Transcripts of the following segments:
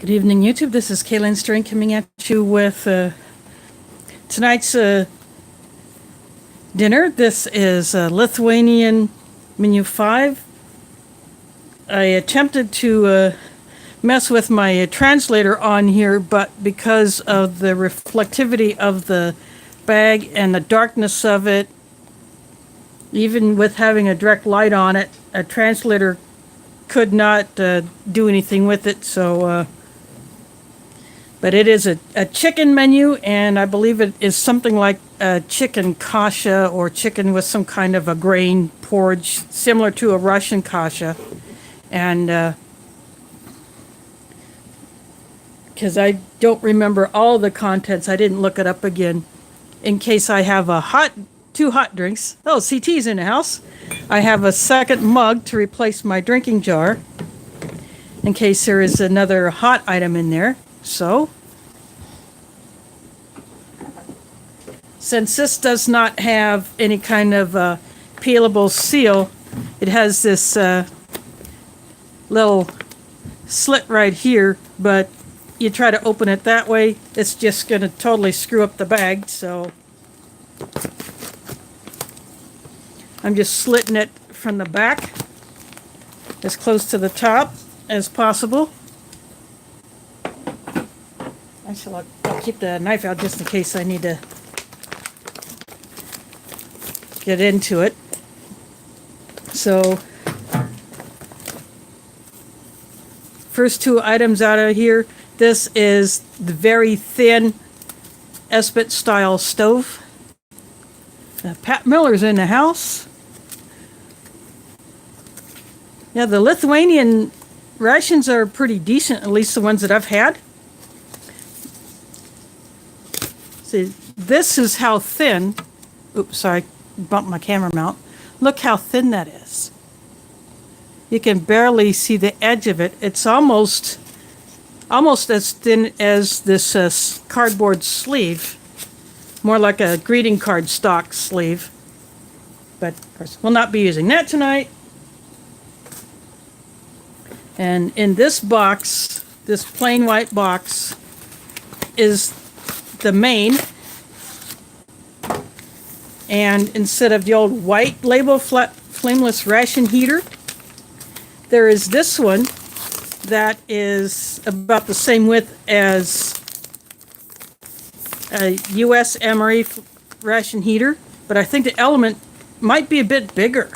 Good evening, YouTube. This is Kaylin String coming at you with tonight's dinner. This is Lithuanian menu 5. I attempted to mess with my translator on here, but because of the reflectivity of the bag and the darkness of it, even with having a direct light on it, a translator could not do anything with it. So but it is a chicken menu, and I believe it is something like a chicken kasha or chicken with some kind of a grain porridge, similar to a Russian kasha. And because I don't remember all the contents, I didn't look it up again. In case I have two hot drinks. Oh, CT's in the house. I have a second mug to replace my drinking jar, in case there is another hot item in there. So, since this does not have any kind of peelable seal, it has this little slit right here, but you try to open it that way, it's just going to totally screw up the bag. So I'm just slitting it from the back as close to the top as possible. Actually, I'll keep the knife out just in case I need to get into it. So, first two items out of here. This is the very thin Esbit style stove. Pat Miller's in the house. Yeah, the Lithuanian rations are pretty decent, at least the ones that I've had. See, this is how thin. Oops, sorry, bumped my camera mount. Look how thin that is. You can barely see the edge of it. It's almost as thin as this cardboard sleeve. More like a greeting card stock sleeve. But of course, we'll not be using that tonight. And in this box, this plain white box, is the main. And instead of the old white label flameless ration heater, there is this one that is about the same width as a US MRE ration heater, but I think the element might be a bit bigger.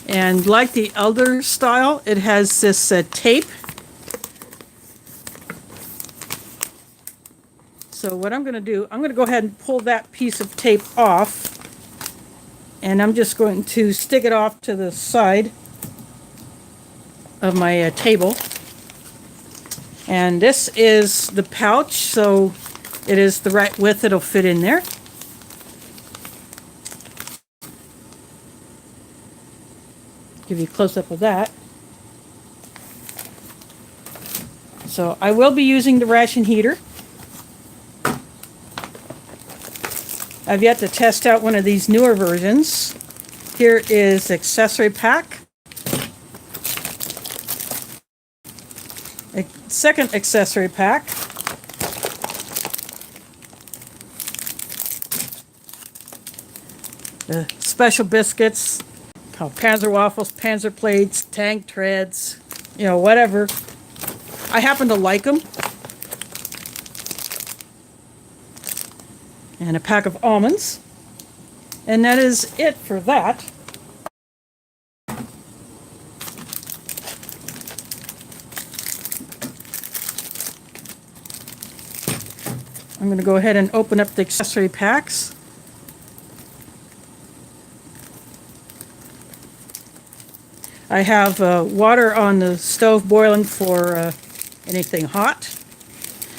And like the other style, it has this tape. So what I'm going to do, I'm going to go ahead and pull that piece of tape off, and I'm just going to stick it off to the side of my table. And this is the pouch, so it is the right width, it'll fit in there. Give you a close-up of that. So I will be using the ration heater. I've yet to test out one of these newer versions. Here is accessory pack. A second accessory pack. The special biscuits called Panzer waffles, Panzer plates, tank treads, whatever. I happen to like them. And a pack of almonds. And that is it for that. I'm going to go ahead and open up the accessory packs. I have water on the stove boiling for anything hot.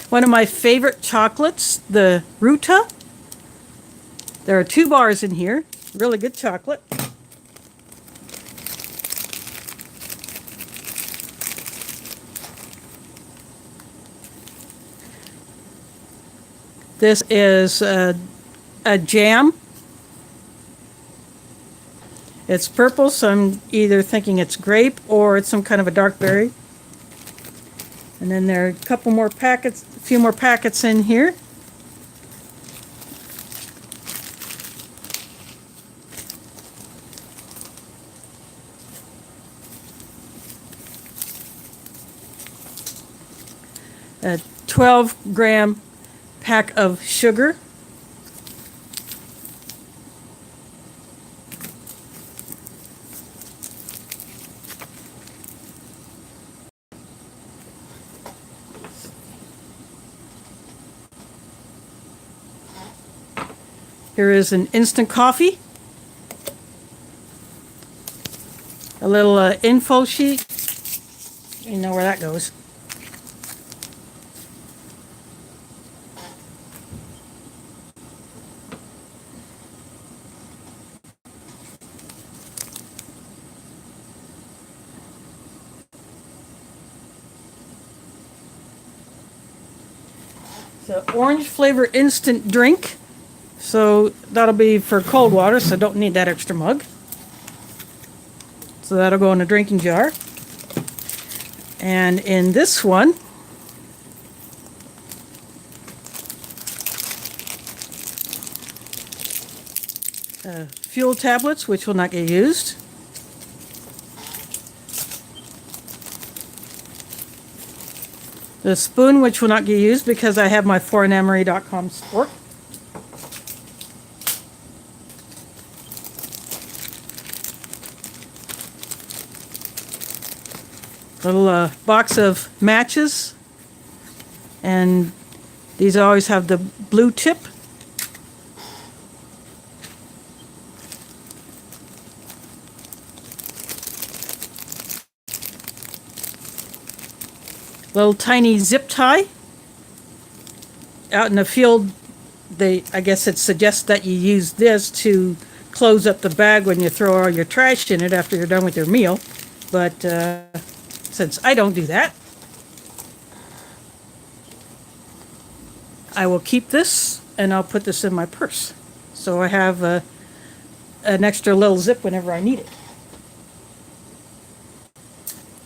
One of my favorite chocolates, the Ruta. There are 2 bars in here. Really good chocolate. This is a jam. It's purple, so I'm either thinking it's grape or it's some kind of a dark berry. And then there are a couple more packets, a few more packets in here. A 12-gram pack of sugar. Here is an instant coffee. A little info sheet. You know where that goes. It's an orange flavor instant drink. So that'll be for cold water, so don't need that extra mug. So that'll go in a drinking jar. And in this one, fuel tablets, which will not get used. The spoon, which will not get used because I have my foreignemery.com sport. Little box of matches, and these always have the blue tip. Little tiny zip tie. Out in the field, I guess it suggests that you use this to close up the bag when you throw all your trash in it after you're done with your meal, but since I don't do that, I will keep this and I'll put this in my purse. So I have an extra little zip whenever I need it.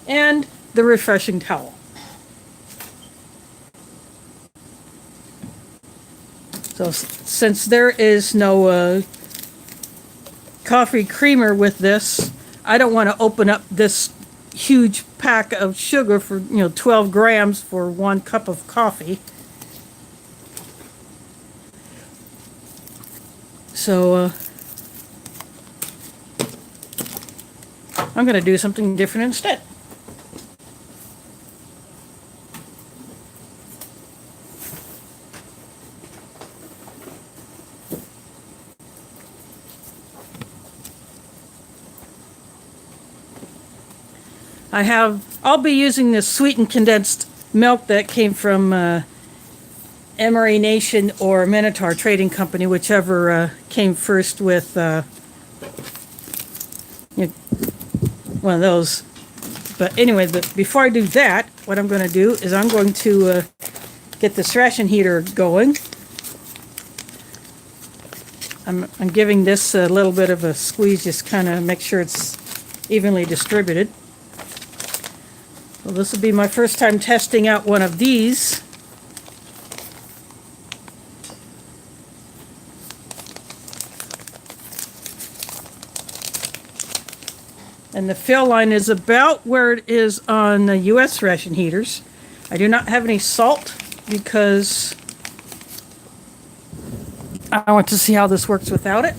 And the refreshing towel. So since there is no coffee creamer with this, I don't want to open up this huge pack of sugar for 12 grams for 1 cup of coffee. So I'm going to do something different instead. I'll be using this sweetened condensed milk that came from Emery Nation or Minotaur Trading Company, whichever came first with one of those. But anyway, before I do that, what I'm going to do is I'm going to get this ration heater going. I'm giving this a little bit of a squeeze, just kind of make sure it's evenly distributed. Well, this will be my first time testing out one of these. And the fill line is about where it is on the US ration heaters. I do not have any salt because I want to see how this works without it.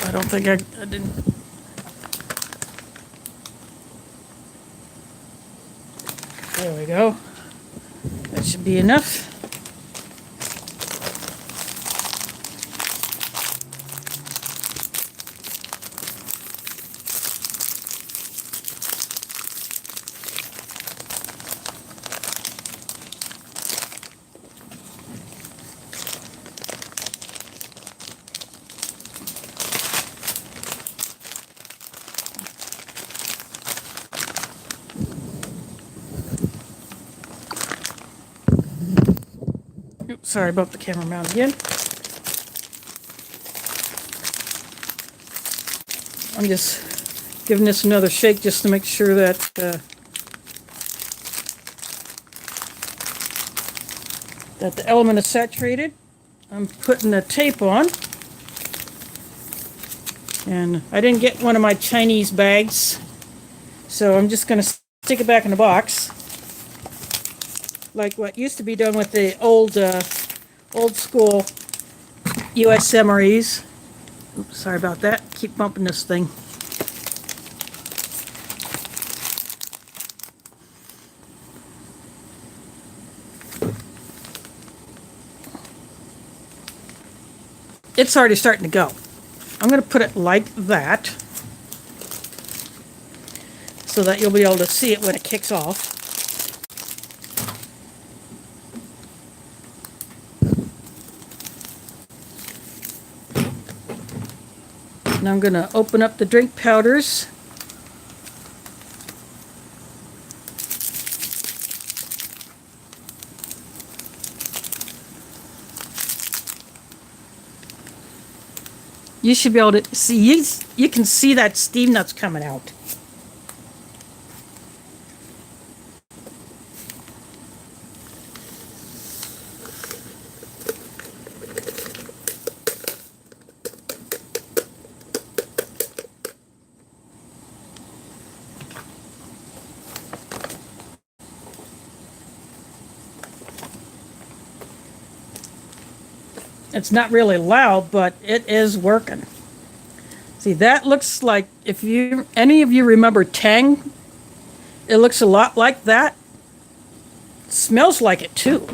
I don't think I didn't. There we go. That should be enough. Sorry about the camera mount again. I'm just giving this another shake just to make sure that that the element is saturated. I'm putting the tape on. And I didn't get one of my Chinese bags, so I'm just going to stick it back in the box, like what used to be done with the old school US MREs. Oops, sorry about that. Keep bumping this thing. It's already starting to go. I'm going to put it like that so that you'll be able to see it when it kicks off. Now I'm going to open up the drink powders. You should be able to see, you can see that steam that's coming out. It's not really loud, but it is working. See, that looks like, if any of you remember Tang, it looks a lot like that. It smells like it too.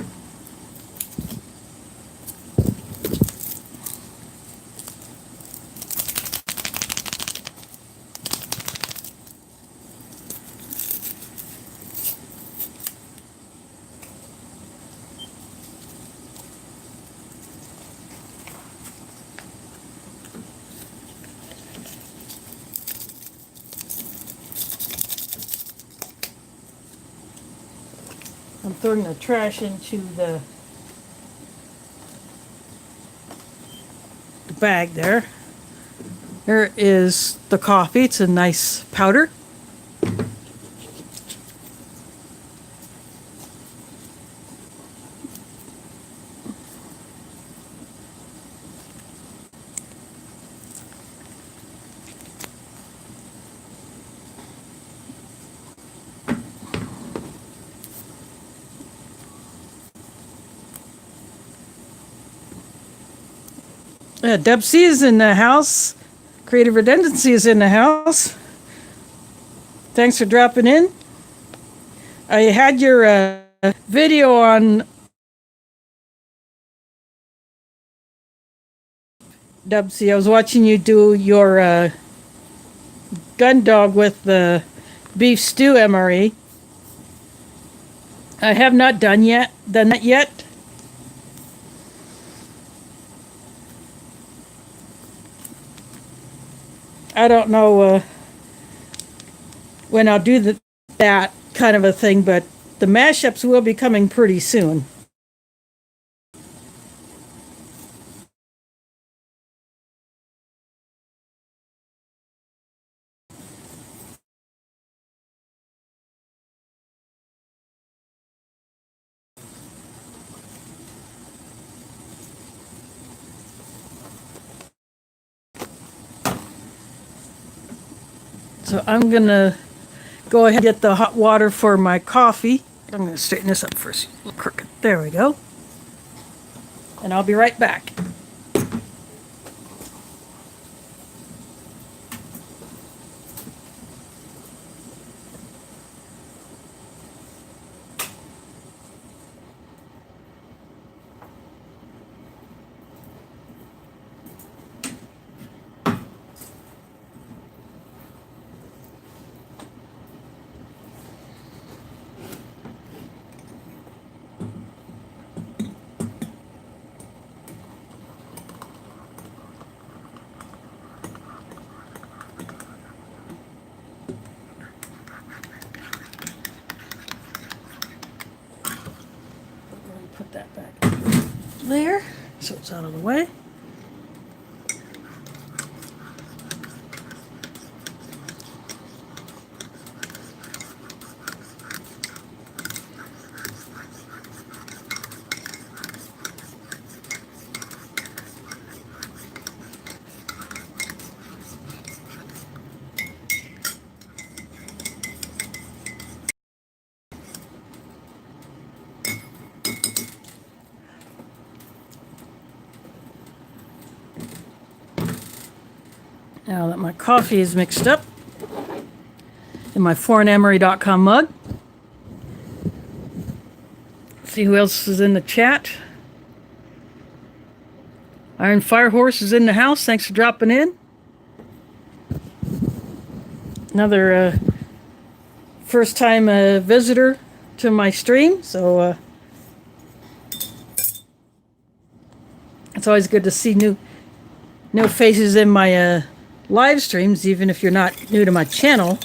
I'm throwing the trash into the bag there. Here is the coffee. It's a nice powder. Deb C is in the house. Creative Redundancy is in the house. Thanks for dropping in. I had your video on Deb C. I was watching you do your gun dog with the beef stew MRE. I have not done that yet. I don't know when I'll do that kind of a thing, but the mashups will be coming pretty soon. So I'm going to go ahead and get the hot water for my coffee. I'm going to straighten this up first. A little crooked. There we go. And I'll be right back. Put that back. there, so it's out of the way. Now that my coffee is mixed up in my foreignemery.com mug. See who else is in the chat. Iron Firehorse is in the house. Thanks for dropping in. Another first time visitor to my stream, so it's always good to see new faces in my live streams, even if you're not new to my channel.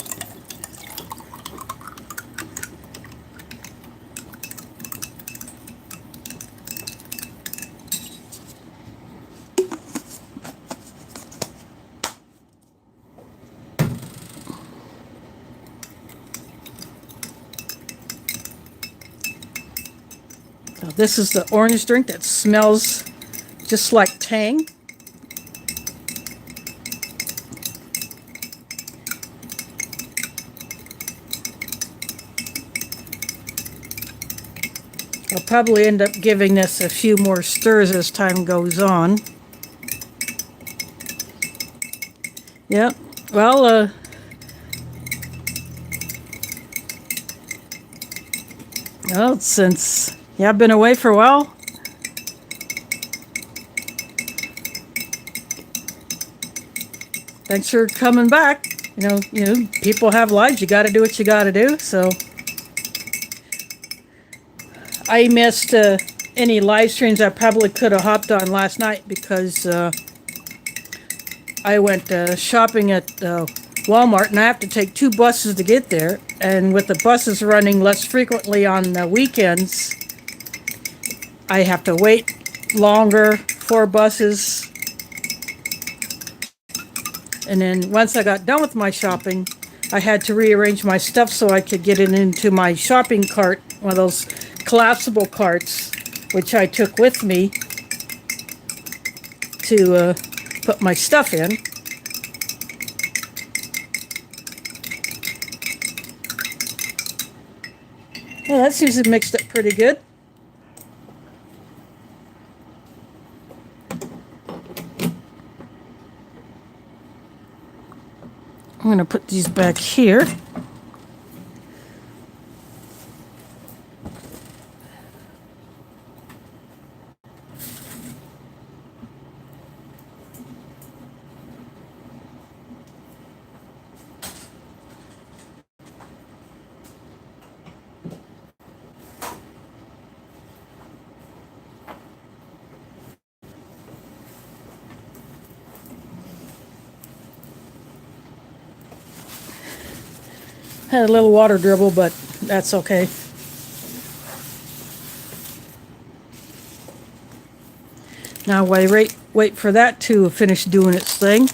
So this is the orange drink that smells just like Tang. I'll probably end up giving this a few more stirs as time goes on. Yep. Well, since I've been away for a while. Thanks for coming back. You know, people have lives. You got to do what you got to do. So I missed any live streams I probably could have hopped on last night because I went shopping at Walmart, and I have to take 2 buses to get there. And with the buses running less frequently on the weekends, I have to wait longer for buses. And then once I got done with my shopping, I had to rearrange my stuff so I could get it into my shopping cart, one of those collapsible carts, which I took with me to put my stuff in. Well, that seems to have mixed up pretty good. I'm going to put these back here. Had a little water dribble, but that's okay. Now while I wait for that to finish doing its thing.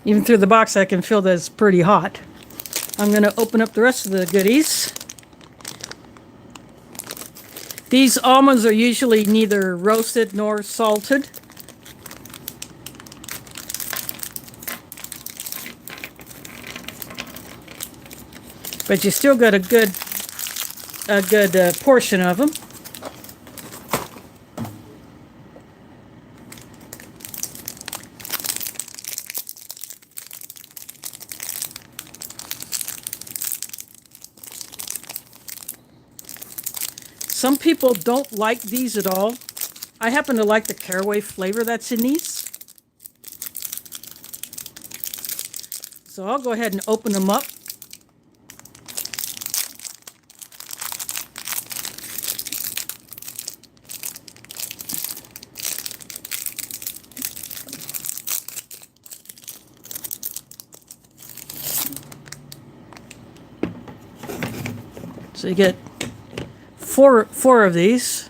Even through the box I can feel that it's pretty hot. I'm going to open up the rest of the goodies. These almonds are usually neither roasted nor salted. But you still got a good portion of them. Some people don't like these at all. I happen to like the caraway flavor that's in these. So I'll go ahead and open them up. So you get four of these.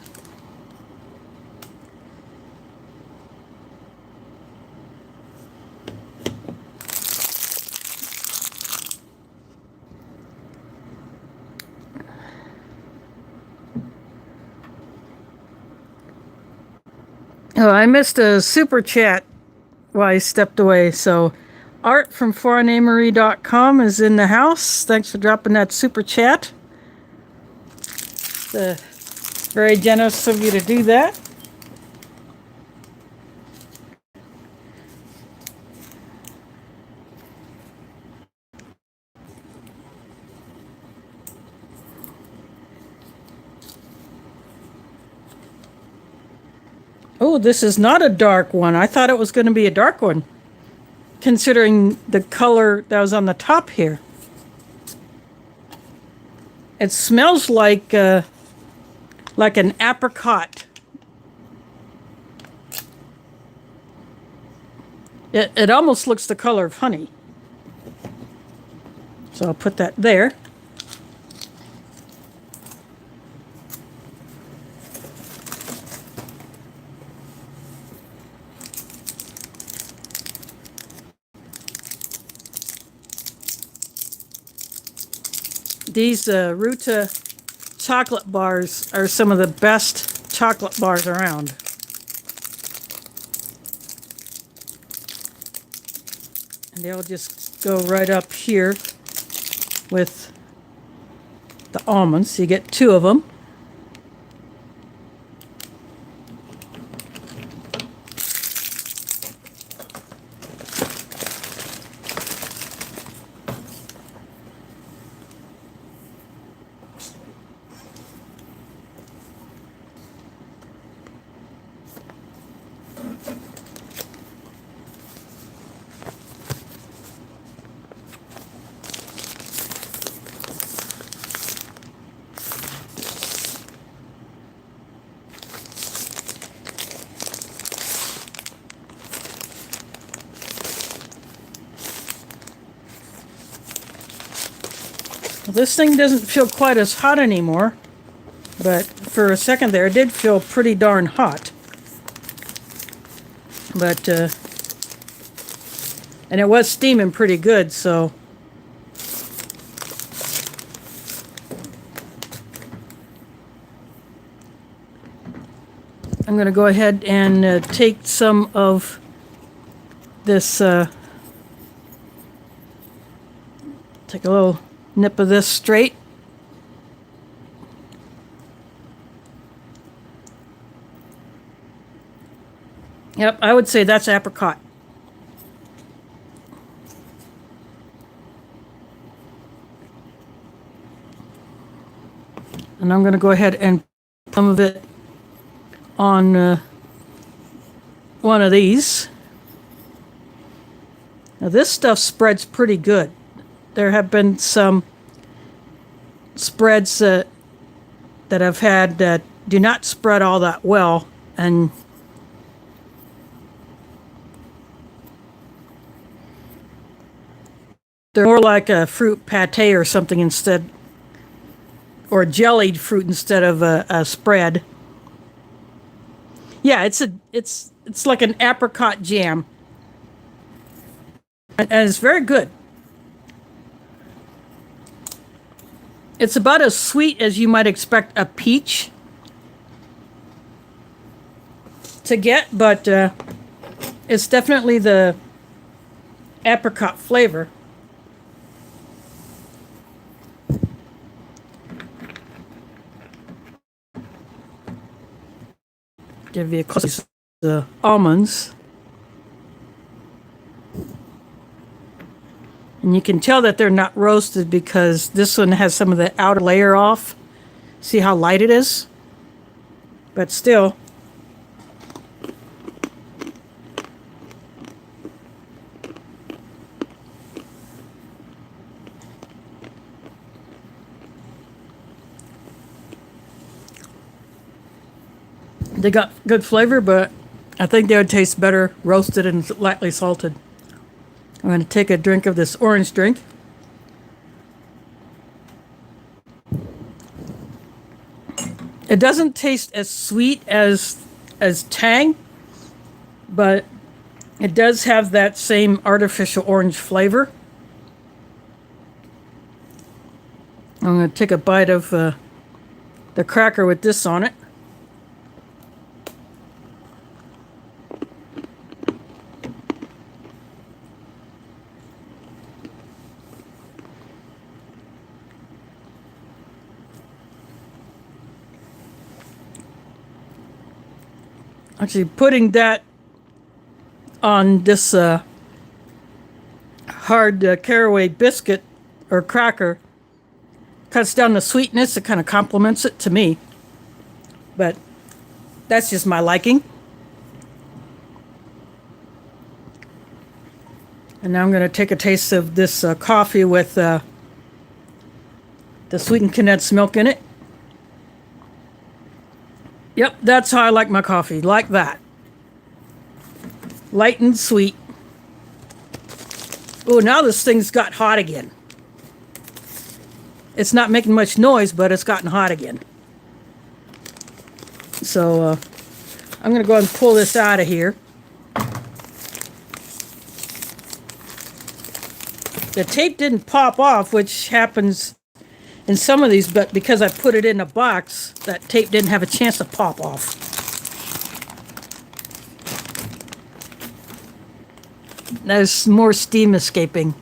Oh, I missed a super chat while I stepped away. So, Art from foreignamery.com is in the house. Thanks for dropping that super chat. Very generous of you to do that. Oh, this is not a dark one. I thought it was going to be a dark one, considering the color that was on the top here. It smells like an apricot. It almost looks the color of honey. So I'll put that there. These Ruta chocolate bars are some of the best chocolate bars around. And they'll just go right up here with the almonds. So you get 2 of them. This thing doesn't feel quite as hot anymore, but for a second there it did feel pretty darn hot. But, and it was steaming pretty good, so. I'm going to go ahead and take some of this, take a little nip of this straight. Yep, I would say that's apricot. And I'm going to go ahead and put some of it on one of these. Now this stuff spreads pretty good. There have been some spreads that I've had that do not spread all that well, and they're more like a fruit pate or something instead, or jellied fruit instead of a spread. Yeah, it's like an apricot jam, and it's very good. It's about as sweet as you might expect a peach to get, but it's definitely the apricot flavor. Give you a close the almonds. And you can tell that they're not roasted because this one has some of the outer layer off. See how light it is? But still. They got good flavor, but I think they would taste better roasted and lightly salted. I'm going to take a drink of this orange drink. It doesn't taste as sweet as Tang, but it does have that same artificial orange flavor. I'm going to take a bite of the cracker with this on it. Actually, putting that on this hard caraway biscuit or cracker cuts down the sweetness. It kind of complements it to me. But that's just my liking. And now I'm going to take a taste of this coffee with the sweetened condensed milk in it. Yep, that's how I like my coffee, like that. Light and sweet. Oh, now this thing's got hot again. It's not making much noise, but it's gotten hot again. So I'm going to go ahead and pull this out of here. The tape didn't pop off, which happens in some of these, but because I put it in a box, that tape didn't have a chance to pop off. There's more steam escaping.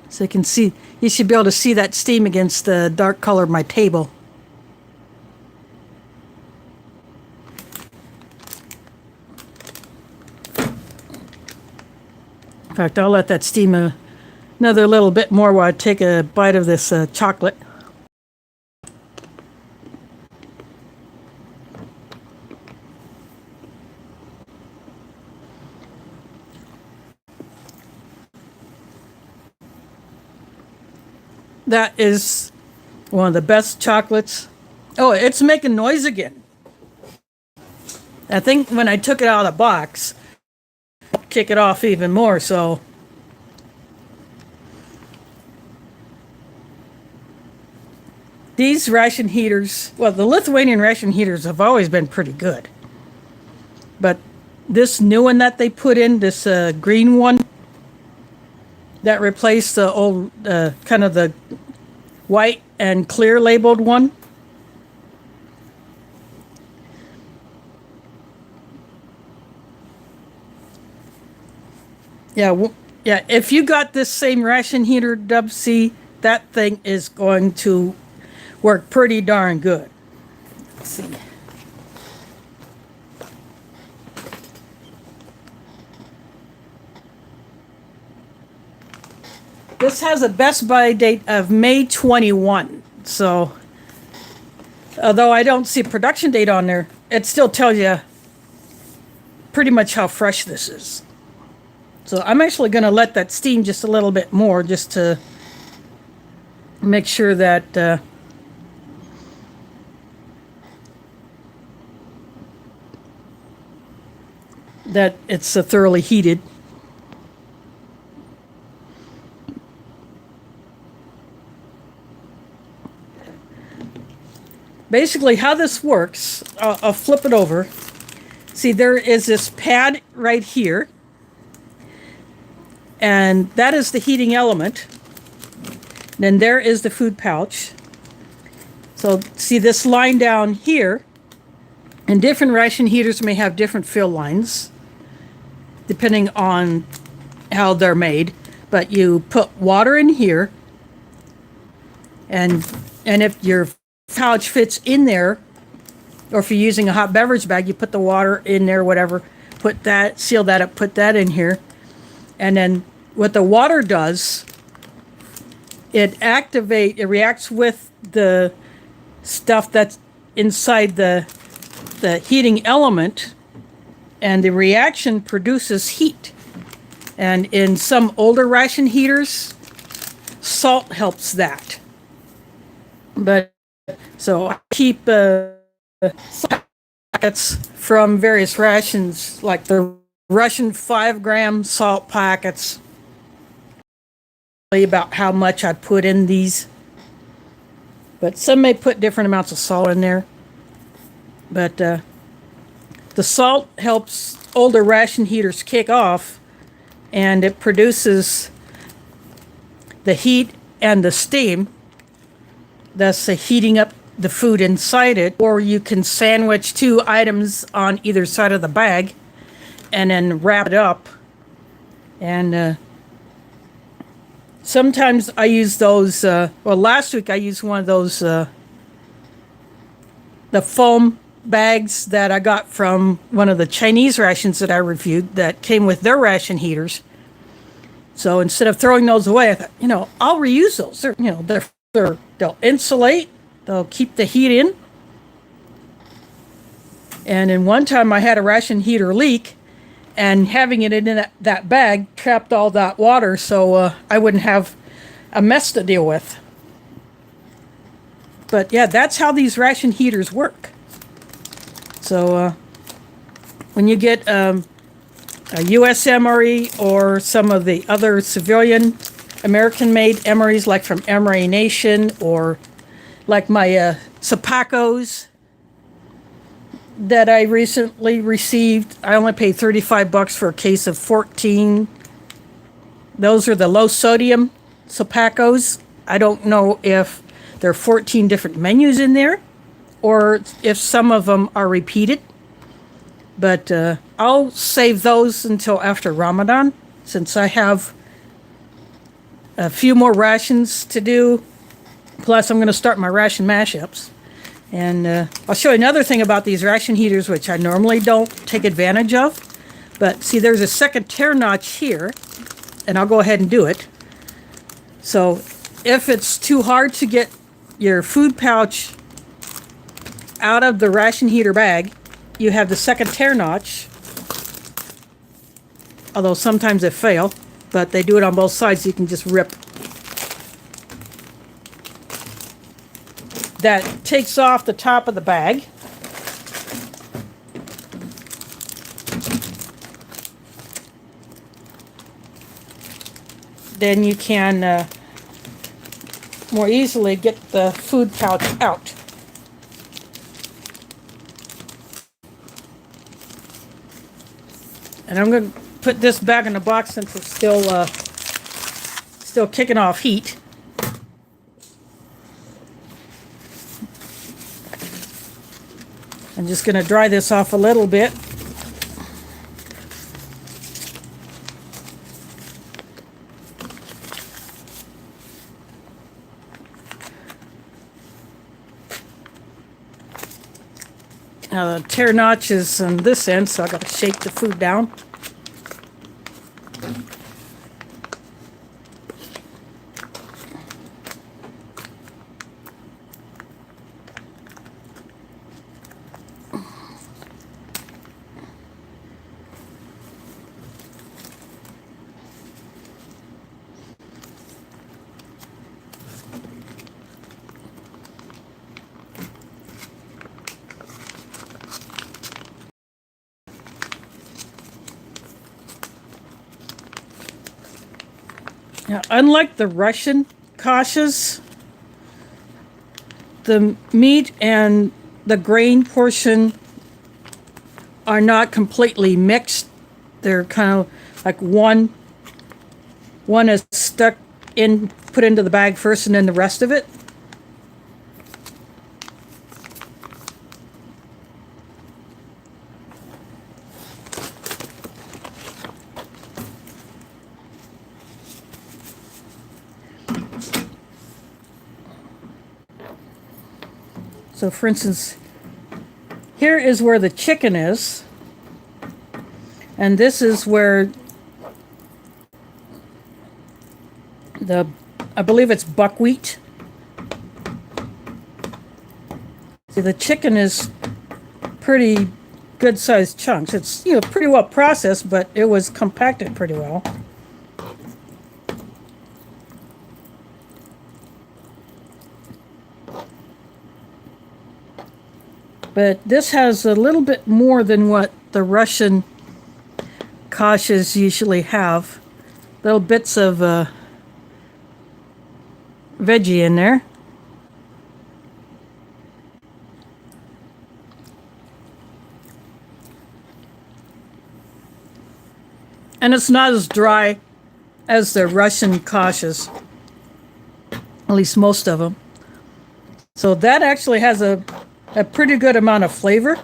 So you can see, you should be able to see that steam against the dark color of my table. In fact, I'll let that steam another little bit more while I take a bite of this chocolate. That is one of the best chocolates. Oh, it's making noise again. I think when I took it out of the box, kick it off even more, so these ration heaters, well, the Lithuanian ration heaters have always been pretty good, but this new one that they put in, this green one that replaced the old kind of the white and clear labeled one, yeah, if you got this same ration heater, Dub C, that thing is going to work pretty darn good. Let's see. This has a best by date of May 21. So, although I don't see a production date on there, it still tells you pretty much how fresh this is. So I'm actually going to let that steam just a little bit more, just to make sure that that it's thoroughly heated. Basically, how this works, I'll flip it over. See, there is this pad right here, and that is the heating element. Then there is the food pouch. So see this line down here, and different ration heaters may have different fill lines depending on how they're made. But you put water in here, and if your pouch fits in there, or if you're using a hot beverage bag, you put the water in there, whatever, put that, seal that up, put that in here. And then what the water does, it reacts with the stuff that's inside the heating element, and the reaction produces heat. And in some older ration heaters, salt helps that. But so I keep packets from various rations, like the Russian 5-gram salt packets. About how much I put in these, but some may put different amounts of salt in there. But the salt helps older ration heaters kick off, and it produces the heat and the steam that's heating up the food inside it. Or you can sandwich 2 items on either side of the bag and then wrap it up. And sometimes I use those, well, last week I used one of those the foam bags that I got from one of the Chinese rations that I reviewed that came with their ration heaters. So instead of throwing those away, I thought, I'll reuse those. They'll insulate, they'll keep the heat in. And in one time I had a ration heater leak, and having it in that bag trapped all that water, so I wouldn't have a mess to deal with. But yeah, that's how these ration heaters work. So when you get a US MRE or some of the other civilian American-made MREs, like from Ration, or like my Sapacos that I recently received, I only paid $35 for a case of 14. Those are the low sodium Sapacos. I don't know if there are 14 different menus in there, or if some of them are repeated. But I'll save those until after Ramadan, since I have a few more rations to do. Plus, I'm going to start my ration mashups. And I'll show you another thing about these ration heaters, which I normally don't take advantage of. But see, there's a second tear notch here, and I'll go ahead and do it. So if it's too hard to get your food pouch out of the ration heater bag, you have the second tear notch. Although sometimes they fail, but they do it on both sides, so you can just rip. That takes off the top of the bag. Then you can more easily get the food pouch out. And I'm going to put this back in the box since it's still kicking off heat. I'm just going to dry this off a little bit. Now the tear notch is on this end, so I got to shake the food down. Now, unlike the Russian kashas, the meat and the grain portion are not completely mixed. They're kind of like one is stuck in, put into the bag first, and then the rest of it. So for instance, here is where the chicken is, and this is where I believe it's buckwheat. See, the chicken is pretty good sized chunks. It's, pretty well processed, but it was compacted pretty well. But this has a little bit more than what the Russian kashas usually have. Little bits of veggie in there. And it's not as dry as the Russian kashas, at least most of them. So that actually has a pretty good amount of flavor.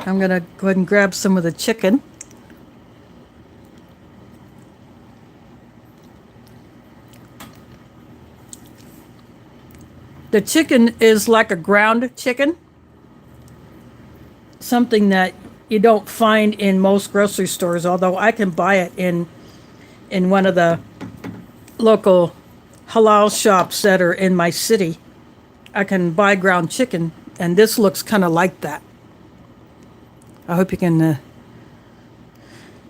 I'm going to go ahead and grab some of the chicken. The chicken is like a ground chicken, something that you don't find in most grocery stores, although I can buy it in one of the local halal shops that are in my city. I can buy ground chicken, and this looks kind of like that. I hope you can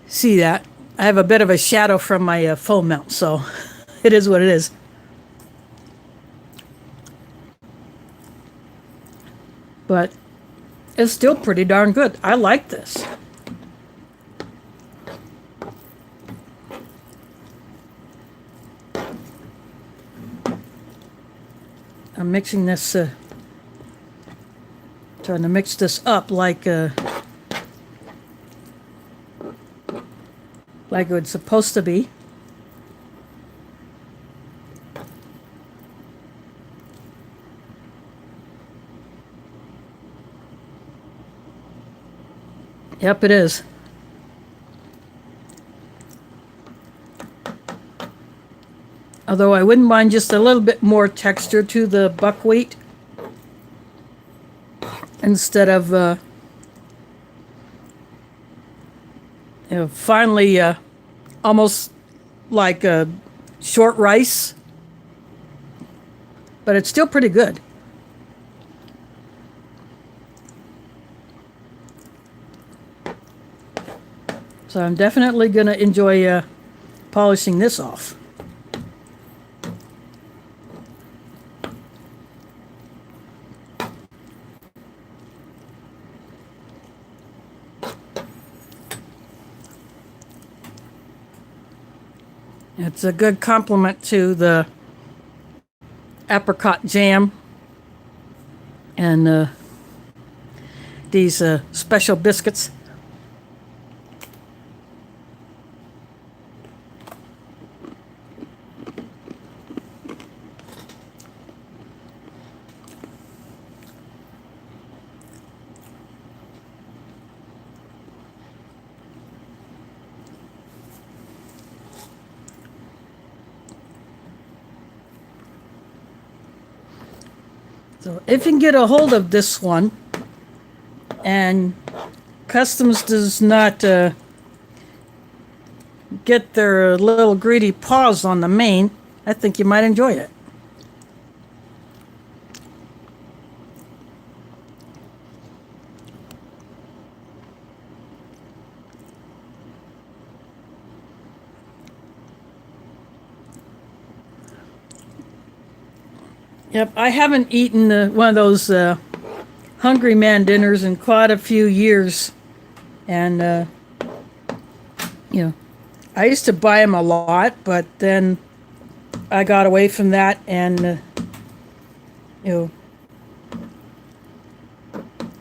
see that. I have a bit of a shadow from my phone mount, so it is what it is. But it's still pretty darn good. I like this. I'm mixing this, trying to mix this up like it's supposed to be. Yep, it is. Although I wouldn't mind just a little bit more texture to the buckwheat instead of finally almost like a short rice, but it's still pretty good. So I'm definitely going to enjoy polishing this off. It's a good complement to the apricot jam and these special biscuits. So if you can get a hold of this one and Customs does not get their little greedy paws on the main, I think you might enjoy it. Yep, I haven't eaten one of those Hungry Man dinners in quite a few years. And, I used to buy them a lot, but then I got away from that and,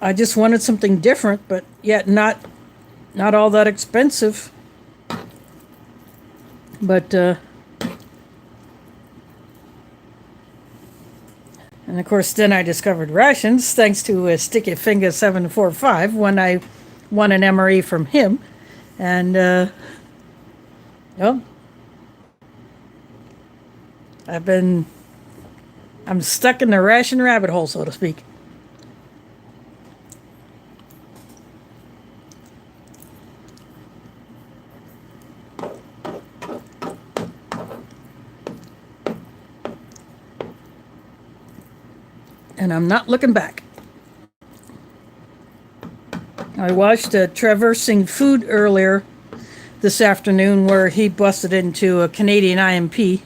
I just wanted something different, but yet not all that expensive. But, and of course, then I discovered Rations, thanks to Sticky Finger 745 when I won an MRE from him. And, I'm stuck in the ration rabbit hole, so to speak. And I'm not looking back. I watched Traversing Food earlier this afternoon where he busted into a Canadian IMP,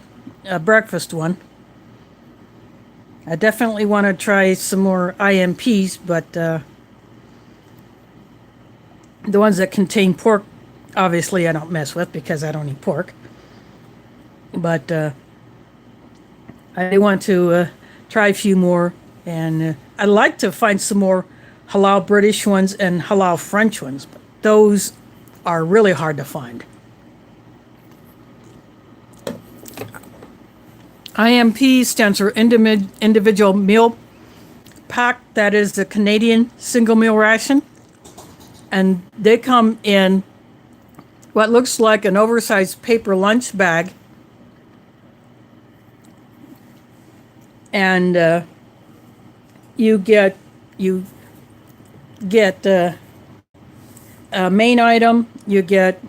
a breakfast one. I definitely want to try some more IMPs, but the ones that contain pork, obviously I don't mess with because I don't eat pork. But I want to try a few more. And I'd like to find some more halal British ones and halal French ones, but those are really hard to find. IMP stands for Individual Meal Pack. That is the Canadian single meal ration. And they come in what looks like an oversized paper lunch bag. And you get a main item, you get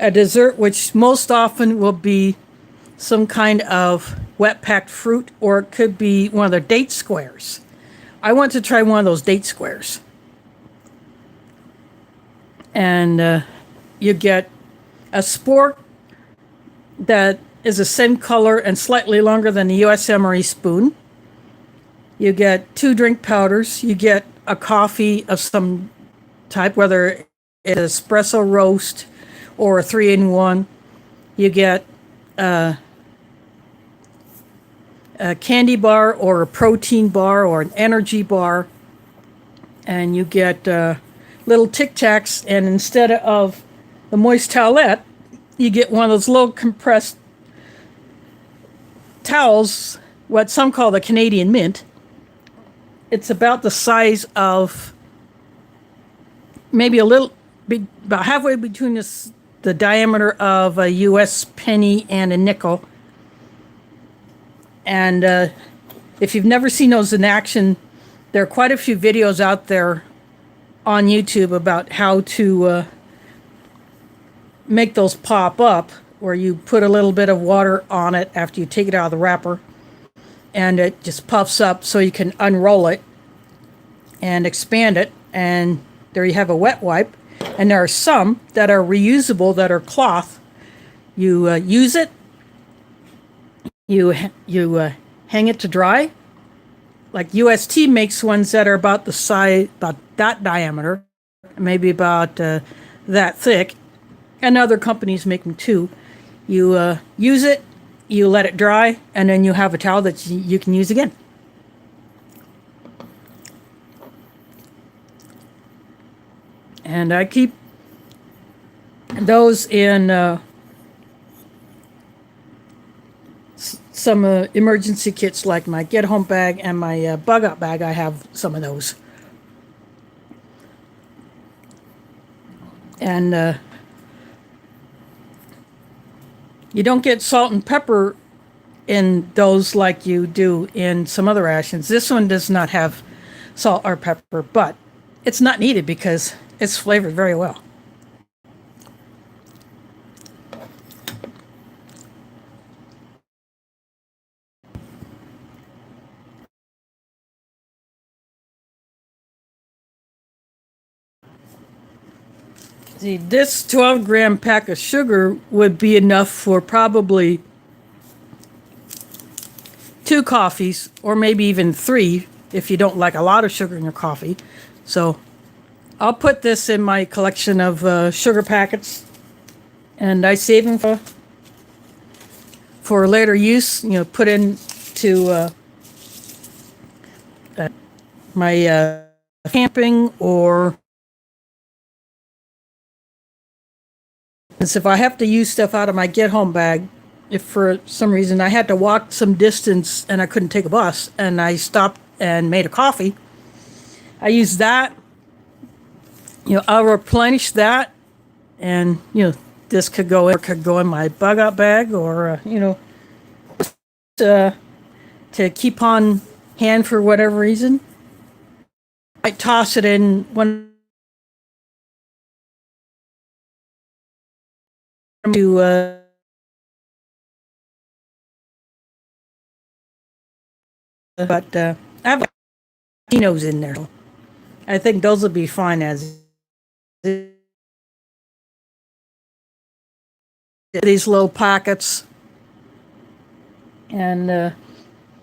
a dessert, which most often will be some kind of wet packed fruit, or it could be one of the date squares. I want to try one of those date squares. And you get a spork that is the same color and slightly longer than the US Emery spoon. You get 2 drink powders. You get a coffee of some type, whether it's espresso roast or a 3-in-1. You get a candy bar or a protein bar or an energy bar. And you get little Tic Tacs, and instead of the moist towelette, you get one of those little compressed towels, what some call the Canadian Mint. It's about the size of maybe about halfway between the diameter of a US penny and a nickel. And if you've never seen those in action, there are quite a few videos out there on YouTube about how to make those pop up, where you put a little bit of water on it after you take it out of the wrapper, and it just puffs up so you can unroll it and expand it, and there you have a wet wipe. And there are some that are reusable, that are cloth. You use it, you hang it to dry. Like UST makes ones that are about the size, about that diameter, maybe about that thick, and other companies make them too. You use it, you let it dry, and then you have a towel that you can use again. And I keep those in some emergency kits, like my get home bag and my bug out bag. I have some of those. And you don't get salt and pepper in those like you do in some other rations. This one does not have salt or pepper, but it's not needed because it's flavored very well. See, this 12-gram pack of sugar would be enough for probably 2 coffees, or maybe even 3 if you don't like a lot of sugar in your coffee. So I'll put this in my collection of sugar packets, and I save them for later use. You know, put into my camping, or if I have to use stuff out of my get home bag. If for some reason I had to walk some distance and I couldn't take a bus, and I stopped and made a coffee, I use that. You know, I'll replenish that, and this could go in my bug out bag, or to keep on hand for whatever reason. I toss it in one to but I have Dinos in there. I think those will be fine as these little packets. And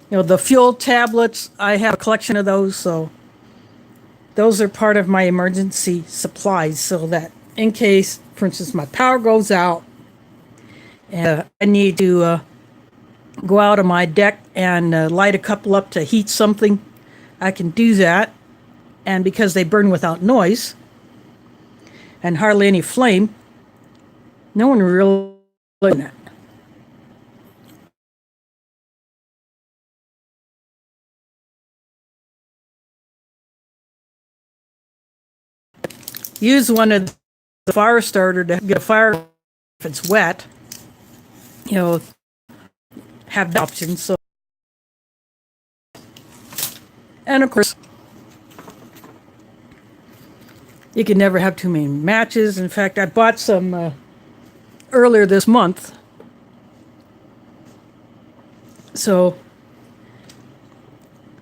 the fuel tablets, I have a collection of those, so those are part of my emergency supplies, so that in case, for instance, my power goes out and I need to go out on my deck and light a couple up to heat something, I can do that. And because they burn without noise and hardly any flame, no one really does that. Use one of the fire starter to get a fire if it's wet. Have the option. So, and And of course, you can never have too many matches. In fact, I bought some earlier this month. So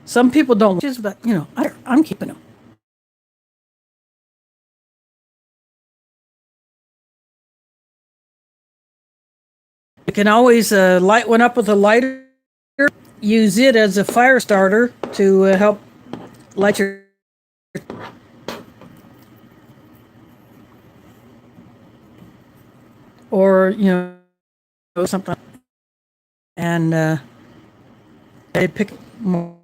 some people don't, but I'm keeping them. You can always light one up with a lighter. Use it as a fire starter to help light your. Or something, and I pick more.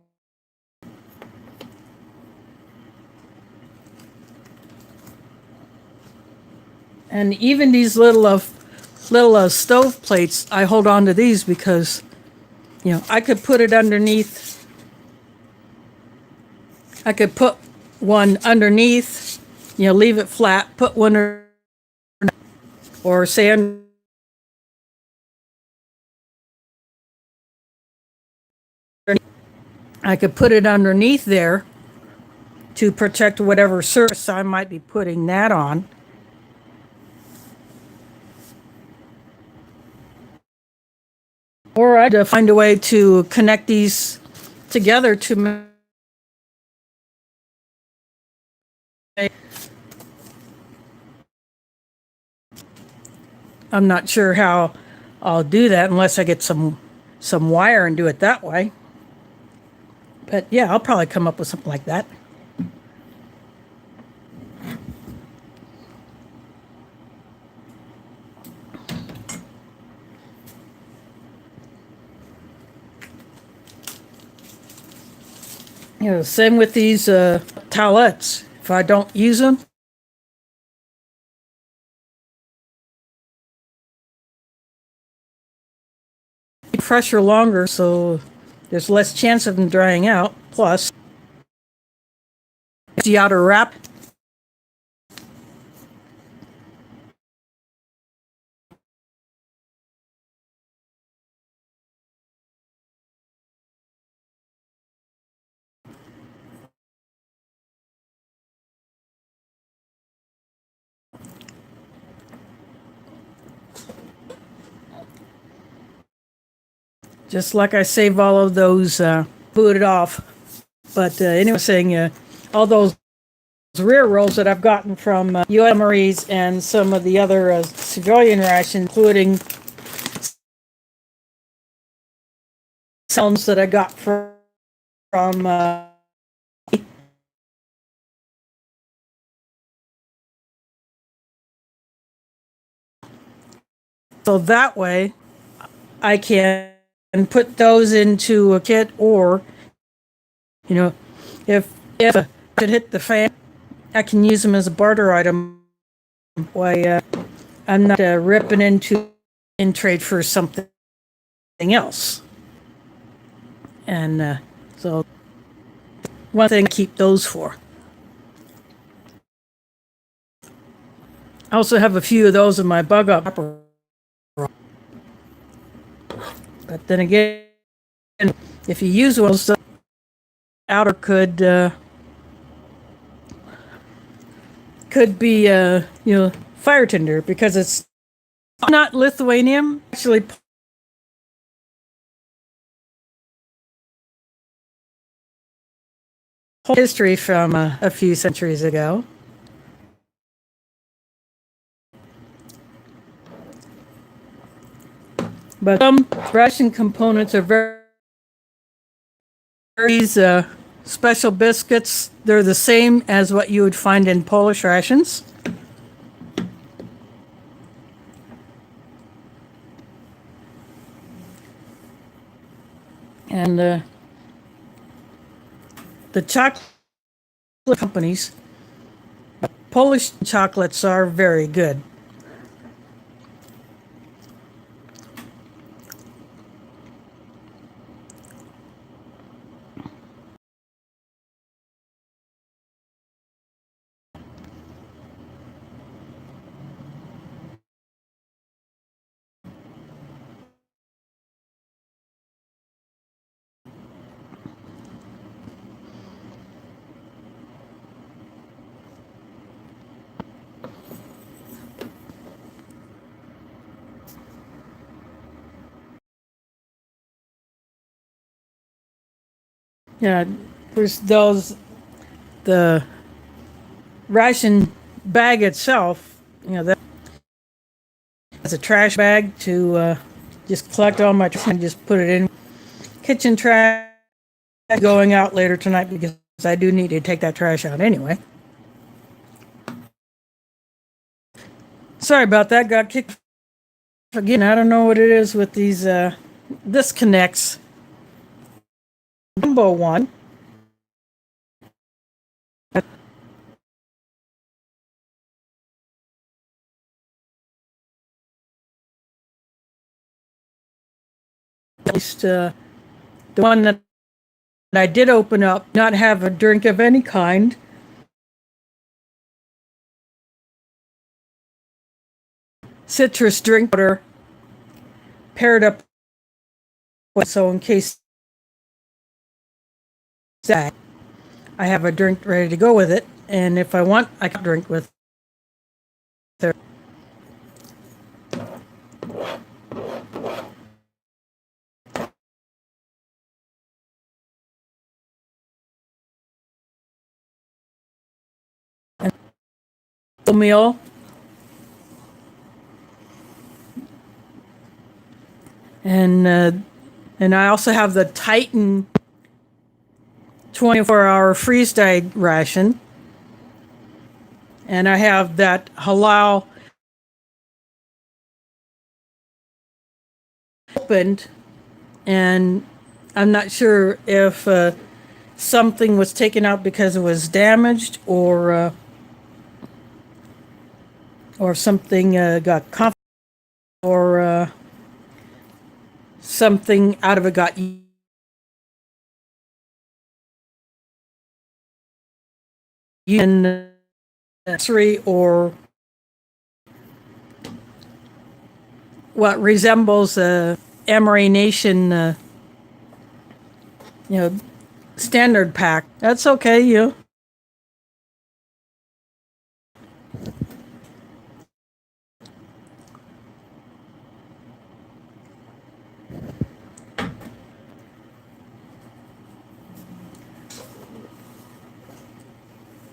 And even these little stove plates, I hold on to these because I could put it underneath. I could put one underneath, leave it flat, put one or sand. I could put it underneath there to protect whatever surface I might be putting that on. Or I'd find a way to connect these together to I'm not sure how I'll do that unless I get some wire and do it that way. But yeah, I'll probably come up with something like that. Same with these towelettes. If I don't use them, keep fresher longer, so there's less chance of them drying out. Plus, the outer wrap. Just like I save all of those booted off. But anyway, saying all those rear rolls that I've gotten from U.S. Marines and some of the other civilian rations, including sounds that I got from so that way I can put those into a kit, or if it hit the fan, I can use them as a barter item. Why I'm not ripping into in trade for something else. And so one thing to keep those for. I also have a few of those in my bug up. But then again, if you use one, the outer could be fire tinder, because it's not Lithuanian. Actually, history from a few centuries ago. But some Russian components are these special biscuits. They're the same as what you would find in Polish rations. And the chocolate companies, Polish chocolates are very good. Yeah, there's those, the ration bag itself, that's a trash bag to just collect all my trash and just put it in kitchen trash going out later tonight because I do need to take that trash out anyway. Sorry about that. Got kicked again. I don't know what it is with these disconnects. Jumbo one. At least the one that I did open up, not have a drink of any kind. Citrus drink water paired up with, so in case that I have a drink ready to go with it, and if I want, I can drink with it. Meal. And I also have the Titan 24-hour freeze-dried ration. And I have that halal opened, and I'm not sure if something was taken out because it was damaged, or something got confiscated, or something out of it got in or what resembles a Ration standard pack. That's okay,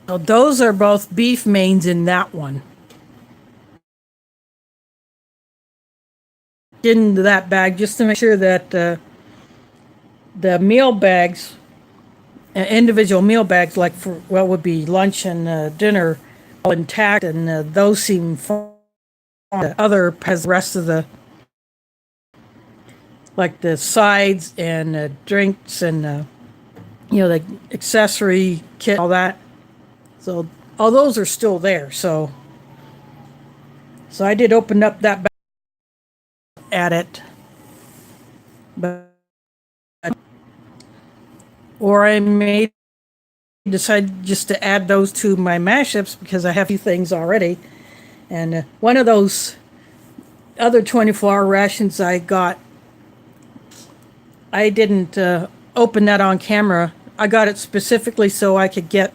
So those are both beef mains in that one. Into that bag just to make sure that the meal bags, individual meal bags, like for what would be lunch and dinner, all intact, and those seem fine. The other has the rest of the, like the sides and drinks and the accessory kit, all that. So all those are still there. So I did open up that bag at it, but or I may decide just to add those to my mashups because I have a few things already. And one of those other 24-hour rations I got, I didn't open that on camera. I got it specifically so I could get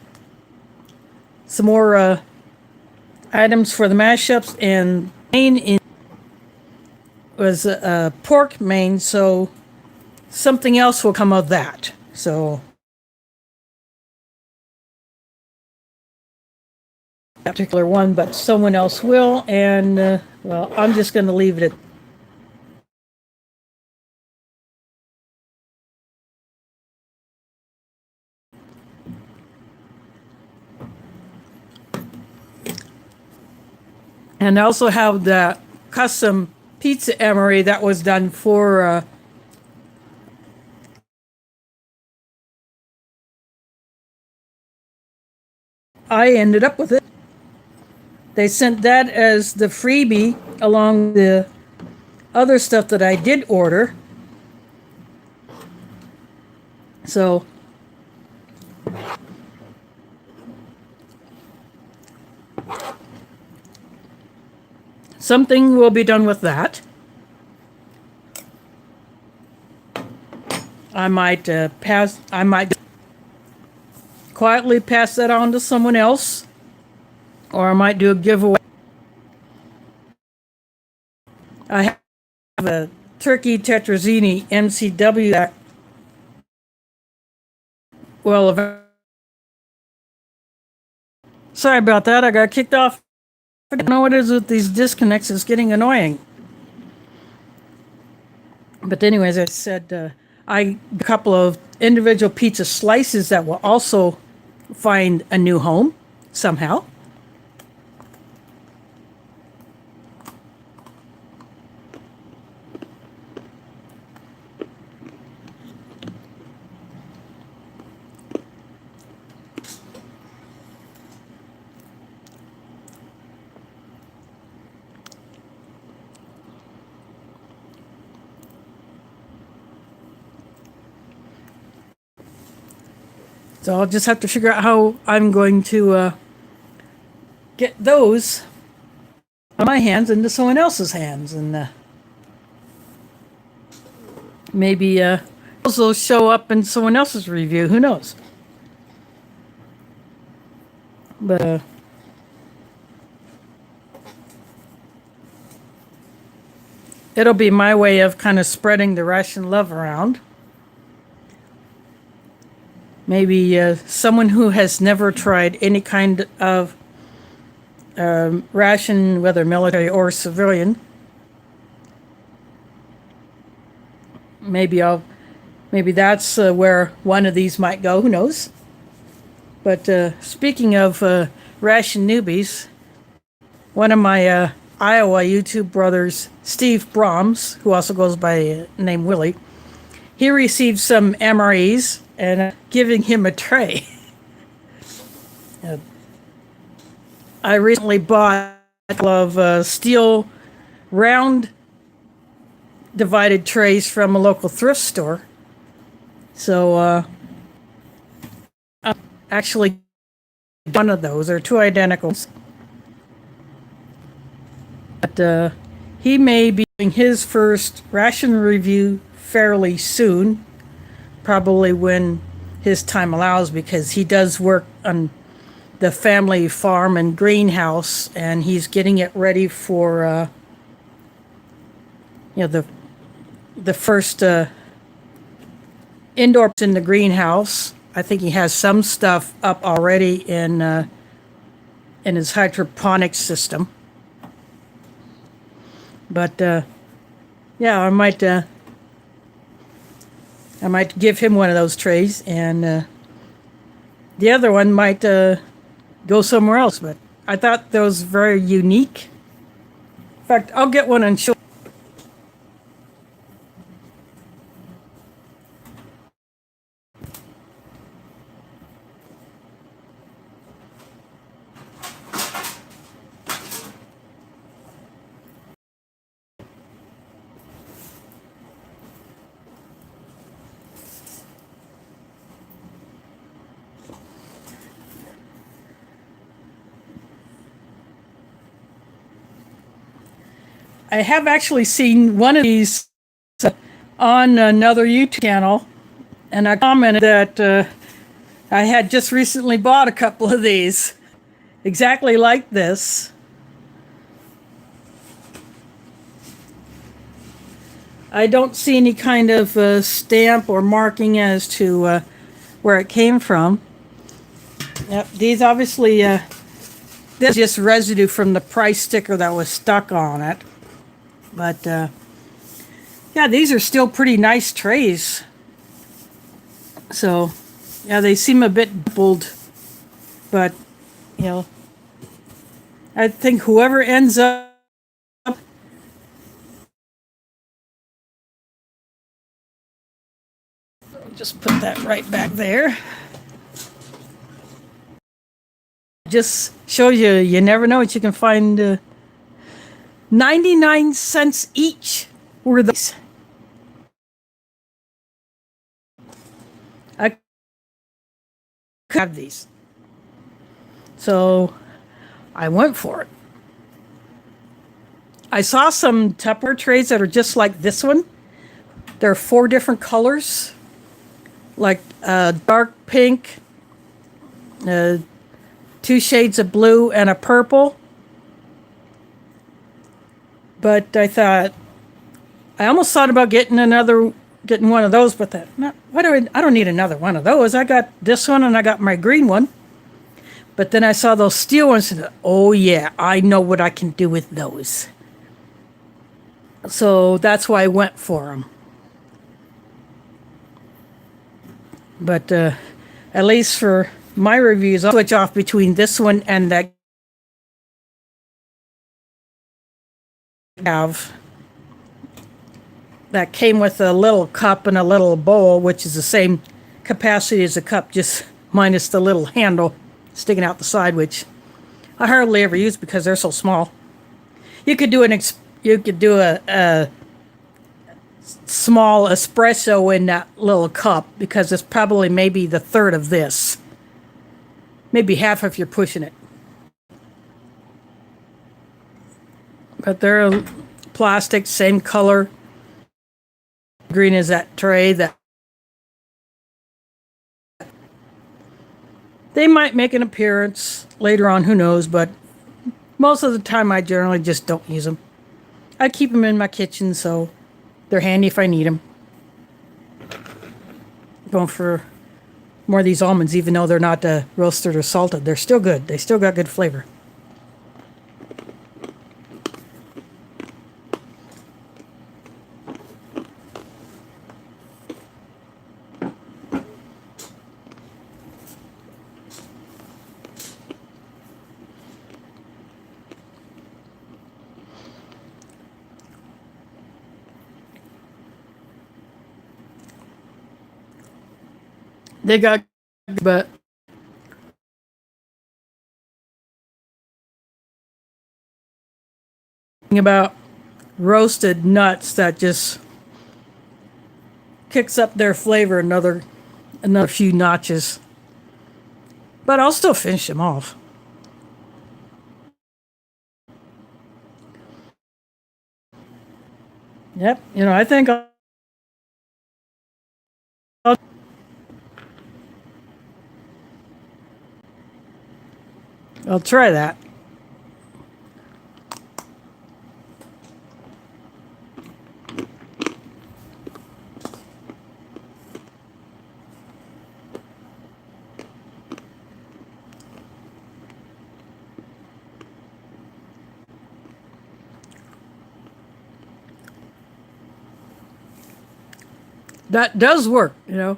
some more items for the mashups, and main was a pork main, so something else will come of that. So that particular one, but someone else will, and well, I'm just going to leave it at. And I also have the custom pizza emery that was done for I ended up with it. They sent that as the freebie along the other stuff that I did order. So something will be done with that. I might quietly pass that on to someone else, or I might do a giveaway. I have a turkey tetrazzini MCW that Well, sorry about that. I got kicked off. I don't know what it is with these disconnects. It's getting annoying. But anyways, I said a couple of individual pizza slices that will also find a new home somehow. So I'll just have to figure out how I'm going to get those on my hands into someone else's hands, and maybe those will show up in someone else's review. Who knows? But it'll be my way of kind of spreading the Ration love around. Maybe someone who has never tried any kind of ration, whether military or civilian. Maybe that's where one of these might go. Who knows? But speaking of ration newbies, one of my Iowa YouTube brothers, Steve Brahms, who also goes by name Willie, he received some MREs and giving him a tray. I recently bought a couple of steel round divided trays from a local thrift store. So actually one of those, or two identicals. But he may be doing his first ration review fairly soon, probably when his time allows, because he does work on the family farm and greenhouse, and he's getting it ready for the first indoor in the greenhouse. I think he has some stuff up already in his hydroponics system. But yeah, I might give him one of those trays, and the other one might go somewhere else. But I thought that was very unique. In fact, I'll get one and show. I have actually seen one of these on another YouTube channel, and I commented that I had just recently bought a couple of these, exactly like this. I don't see any kind of stamp or marking as to where it came from. Yep, these obviously, this is just residue from the price sticker that was stuck on it. But, yeah, these are still pretty nice trays. So, yeah, they seem a bit doubled. But, you know, I think whoever ends up... Just put that right back there. Just shows you, you never know what you can find... 99 cents each were these. I have these. So I went for it. I saw some Tupperware trays that are just like this one. There are 4 different colors, like dark pink, 2 shades of blue, and a purple. But I almost thought about getting another getting one of those, but I don't need another one of those. I got this one and I got my green one. But then I saw those steel ones and oh yeah, I know what I can do with those. So that's why I went for them. But at least for my reviews, I'll switch off between this one and that that came with a little cup and a little bowl, which is the same capacity as a cup, just minus the little handle sticking out the side, which I hardly ever use because they're so small. You could do a small espresso in that little cup because it's probably maybe the third of this, maybe half if you're pushing it. But they're plastic, same color. Green as that tray. That they might make an appearance later on, who knows, but most of the time I generally just don't use them. I keep them in my kitchen, so they're handy if I need them. Going for more of these almonds, even though they're not roasted or salted. They're still good. They still got good flavor. They got, but about roasted nuts that just kicks up their flavor another few notches. But I'll still finish them off. Yep, I think I'll try that. That does work, Now,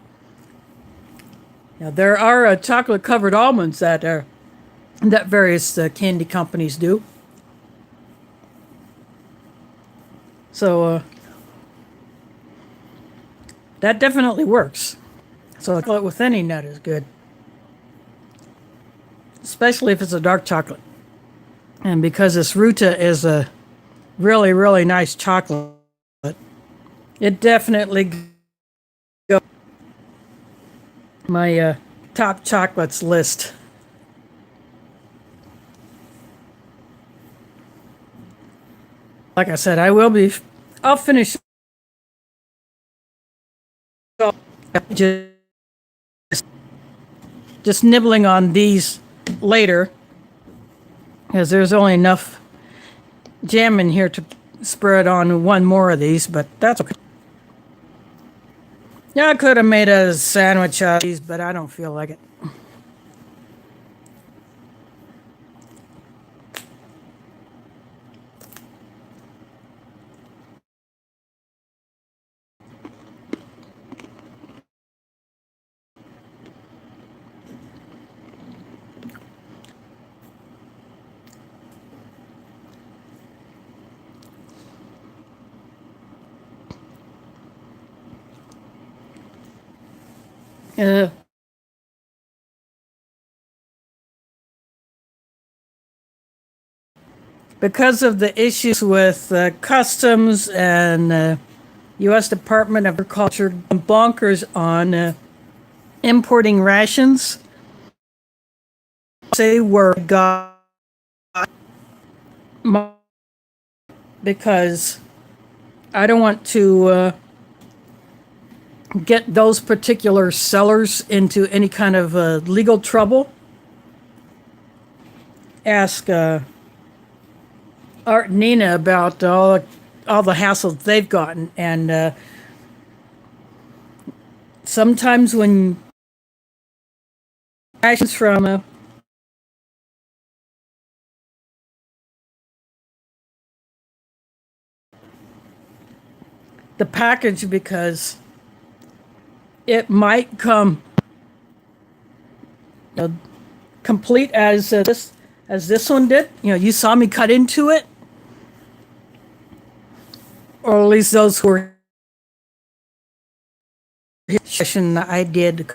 there are chocolate-covered almonds that various candy companies do. So that definitely works. So chocolate with any nut is good, especially if it's a dark chocolate. And because this Ruta is a really, really nice chocolate, it definitely goes my top chocolates list. Like I said, I'll finish just nibbling on these later, because there's only enough jam in here to spread on one more of these, but that's okay. Yeah, I could have made a sandwich out of these, but I don't feel like it. Uh, because of the issues with customs and U.S. Department of Agriculture bonkers on importing rations, say we're got because I don't want to get those particular sellers into any kind of legal trouble. Ask Art and Nina about all the hassles they've gotten, and sometimes when rations from the package, because it might come complete as this one did. You saw me cut into it, or at least those who were here. Session I did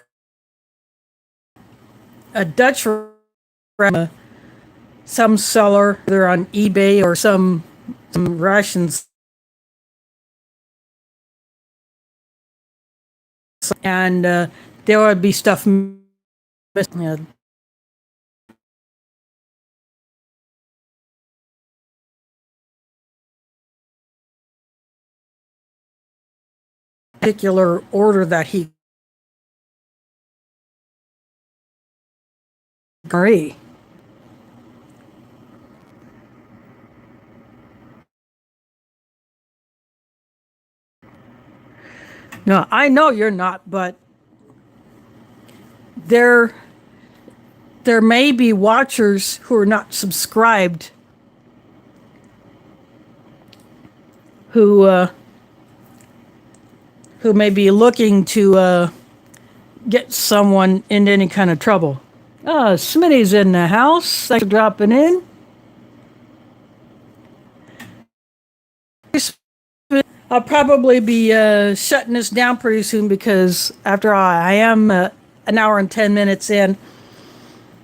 a Dutch some seller, either on eBay or some rations, and there would be stuff missing. Particular order that he agree. No, I know you're not, but there may be watchers who are not subscribed who may be looking to get someone into any kind of trouble. Smitty's in the house. Thanks for dropping in. I'll probably be shutting this down pretty soon, because after all, I am an hour and 10 minutes in,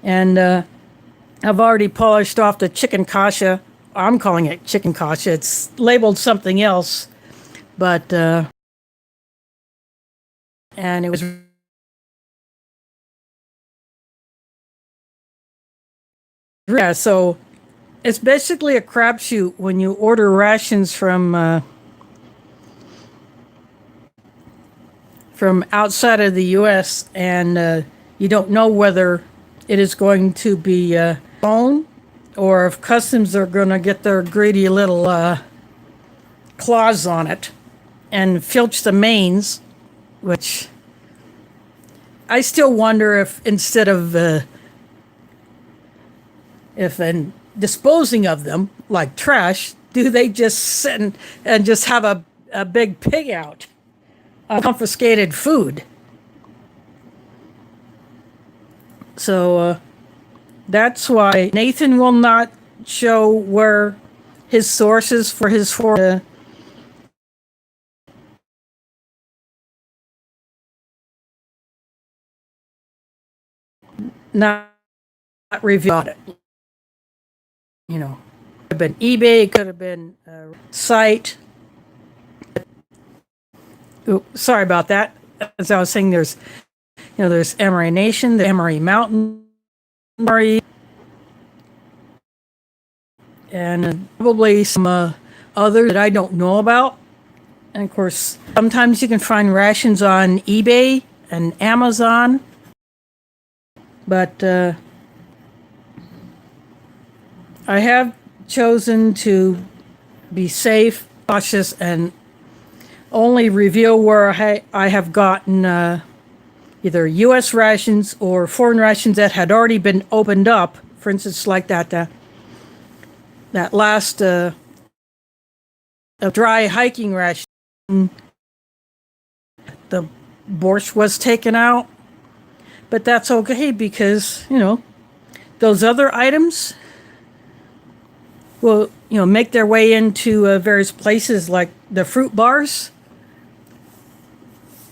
and I've already polished off the chicken kasha. I'm calling it chicken kasha. It's labeled something else, but and it was so it's basically a crapshoot when you order rations from outside of the U.S. and you don't know whether it is going to be flown, or if customs are going to get their greedy little claws on it and filch the mains, which I still wonder if, instead of disposing of them like trash, do they just sit and just have a big pig out of confiscated food? So that's why Nathan will not show where his sources for his not review it. Could have been eBay, it could have been a site. Sorry about that. As I was saying, there's Emery Nation, the Emery Mountain, and probably some others that I don't know about. And of course, sometimes you can find rations on eBay and Amazon, but I have chosen to be safe, cautious, and only reveal where I have gotten either U.S. rations or foreign rations that had already been opened up. For instance, like that last dry hiking ration, the borscht was taken out, but that's okay, because those other items will make their way into various places, like the fruit bars.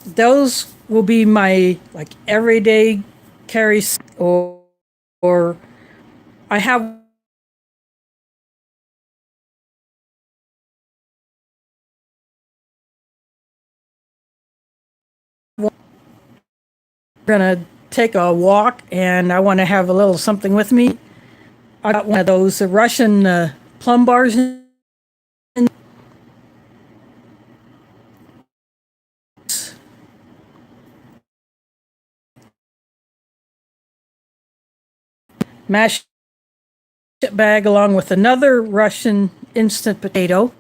Those will be my everyday carries, or I have gonna take a walk and I want to have a little something with me. I got one of those Russian plum bars mashed bag, along with another Russian instant potato.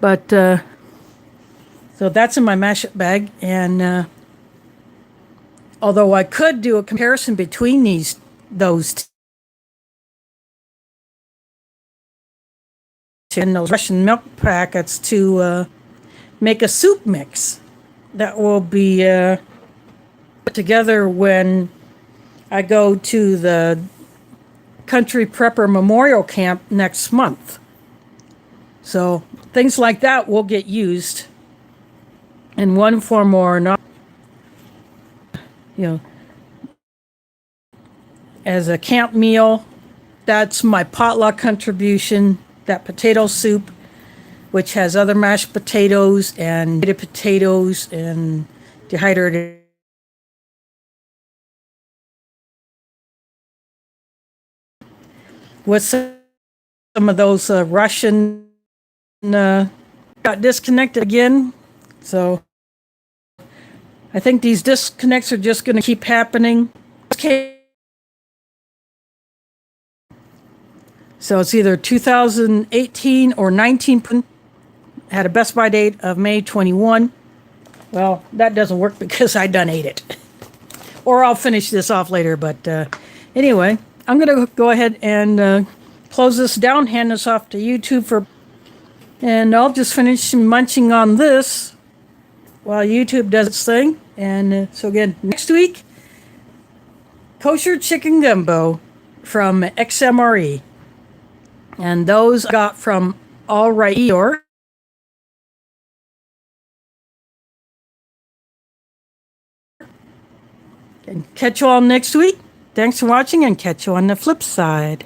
But so that's in my mashup bag, and although I could do a comparison between those two and those Russian milk packets to make a soup mix that will be put together when I go to the Country Prepper Memorial Camp next month. So things like that will get used in one form or another, you know, as a camp meal. That's my potluck contribution, that potato soup, which has other mashed potatoes and potatoes and dehydrated with some of those Russian got disconnected again. So I think these disconnects are just going to keep happening. So it's either 2018 or 19. Had a best by date of May 21. Well, that doesn't work because I done ate it. Or I'll finish this off later. But anyway, I'm going to go ahead and close this down, hand this off to YouTube and I'll just finish munching on this while YouTube does its thing. And so again, next week, kosher chicken gumbo from XMRE. And those I got from All Right Eeyore. And catch you all next week. Thanks for watching, and catch you on the flip side.